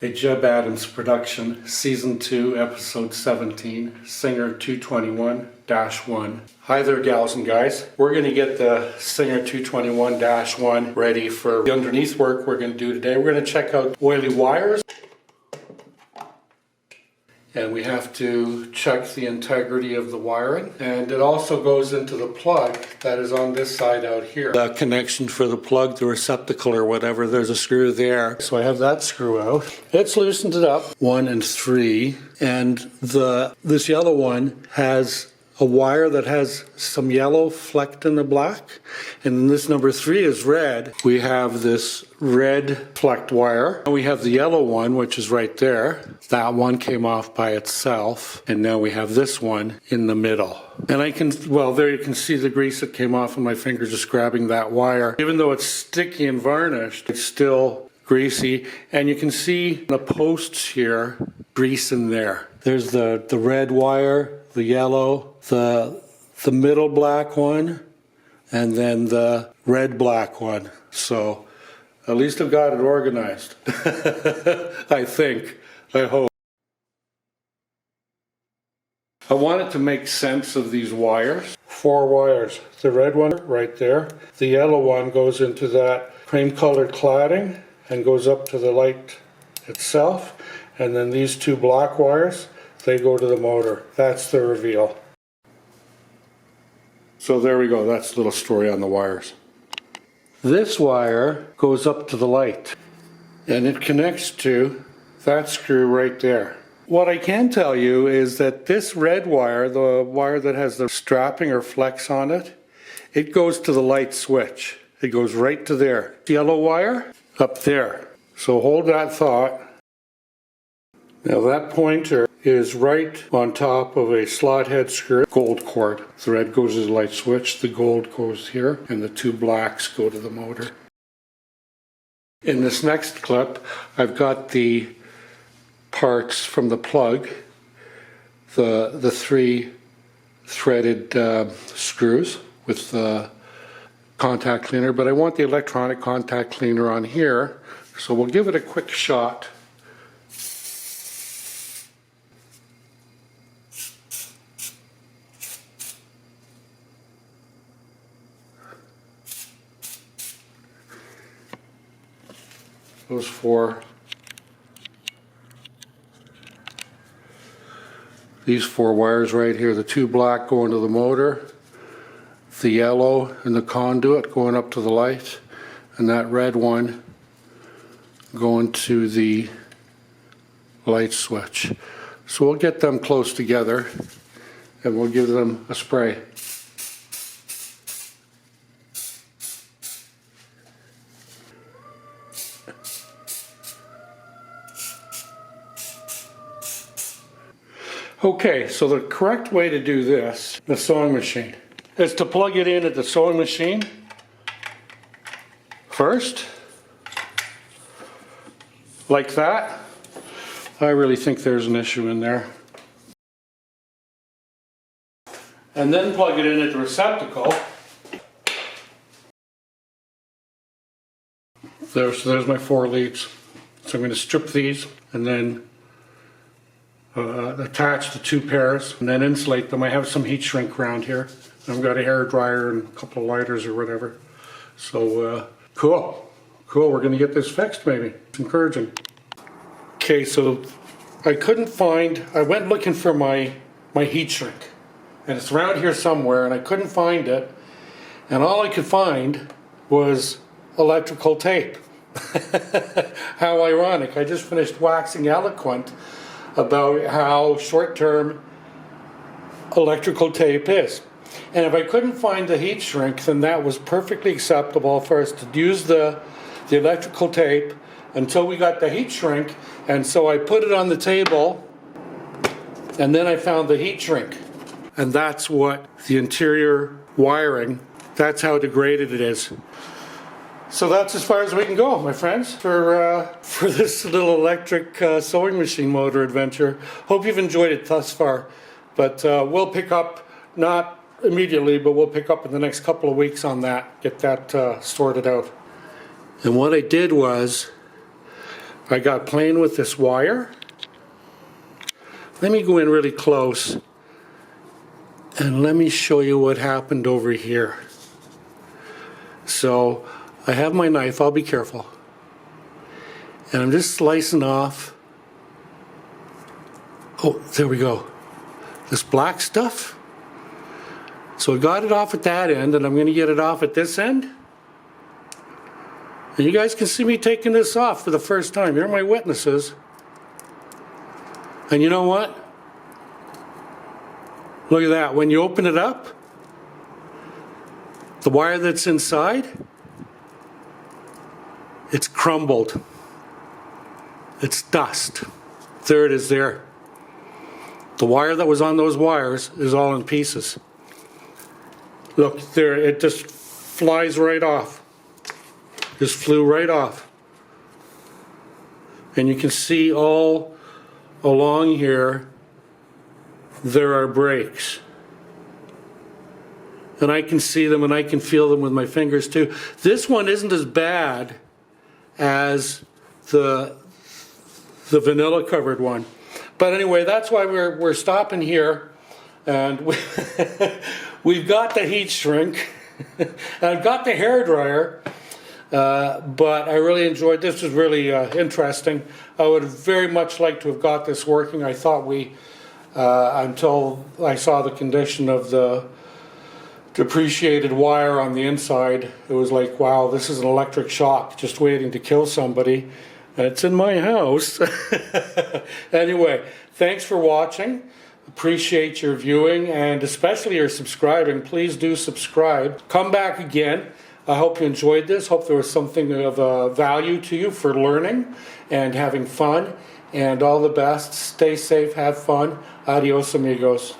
A Jebb Adams production, Season 2, Episode 17, Singer 221-1. Hi there, gals and guys. We're going to get the Singer 221-1 ready for the underneath work we're going to do today. We're going to check out oily wires. And we have to check the integrity of the wiring. And it also goes into the plug that is on this side out here. The connection for the plug, the receptacle or whatever, there's a screw there. So I have that screw out. It's loosened it up, 1 and 3. And this yellow one has a wire that has some yellow flecked in the black. And this number 3 is red. We have this red flecked wire. And we have the yellow one, which is right there. That one came off by itself. And now we have this one in the middle. And I can, well, there you can see the grease that came off of my finger just grabbing that wire. Even though it's sticky and varnished, it's still greasy. And you can see the posts here, grease in there. There's the red wire, the yellow, the middle black one, and then the red black one. So at least I've got it organized. I think. I hope. I wanted to make sense of these wires. 4 wires. The red one right there. The yellow one goes into that cream colored cladding and goes up to the light itself. And then these 2 black wires, they go to the motor. That's the reveal. So there we go. That's a little story on the wires. This wire goes up to the light. And it connects to that screw right there. What I can tell you is that this red wire, the wire that has the strapping or flex on it, it goes to the light switch. It goes right to there. Yellow wire, up there. So hold that thought. Now that pointer is right on top of a slot head screw, gold cord. The red goes to the light switch, the gold goes here, and the 2 blacks go to the motor. In this next clip, I've got the parts from the plug, the 3 threaded screws with the contact cleaner, but I want the electronic contact cleaner on here, so we'll give it a quick shot. These 4 wires right here, the 2 black going to the motor, the yellow and the conduit going up to the light, and that red one going to the light switch. So we'll get them close together and we'll give them a spray. Okay, so the correct way to do this, the sewing machine, is to plug it in at the sewing machine first, like that. I really think there's an issue in there. And then plug it in at the receptacle. So there's my 4 leads. So I'm going to strip these and then attach the 2 pairs and then insulate them. I have some heat shrink around here. I've got a hair dryer and a couple of lighters or whatever. So cool. We're going to get this fixed maybe. It's encouraging. Okay, so I couldn't find, I went looking for my heat shrink. And it's around here somewhere and I couldn't find it. And all I could find was electrical tape. How ironic. I just finished waxing eloquent about how short-term electrical tape is. And if I couldn't find the heat shrink, then that was perfectly acceptable for us to use the electrical tape until we got the heat shrink. And so I put it on the table and then I found the heat shrink. And that's what the interior wiring, that's how degraded it is. So that's as far as we can go, my friends, for this little electric sewing machine motor adventure. Hope you've enjoyed it thus far. But we'll pick up, not immediately, but we'll pick up in the next couple of weeks on that, get that sorted out. And what I did was, I got playing with this wire. Let me go in really close and let me show you what happened over here. So I have my knife, I'll be careful. And I'm just slicing off. Oh, there we go. This black stuff. So I got it off at that end, and I'm going to get it off at this end. And you guys can see me taking this off for the first time. Here are my witnesses. And you know what? Look at that. When you open it up, the wire that's inside, it's crumbled. It's dust. There it is there. The wire that was on those wires is all in pieces. Look, there, it just flies right off. Just flew right off. And you can see all along here, there are breaks. And I can see them and I can feel them with my fingers too. This one isn't as bad as the vanilla covered one. But anyway, that's why we're stopping here. And we've got the heat shrink. I've got the hairdryer. But I really enjoyed this. It was really interesting. I would very much like to have got this working. I thought until I saw the condition of the depreciated wire on the inside, it was like, wow, this is an electric shock just waiting to kill somebody. And it's in my house. Anyway, thanks for watching. Appreciate your viewing and especially your subscribing. Please do subscribe. Come back again. I hope you enjoyed this. Hope there was something of value to you for learning and having fun. And all the best. Stay safe. Have fun. Adios, amigos.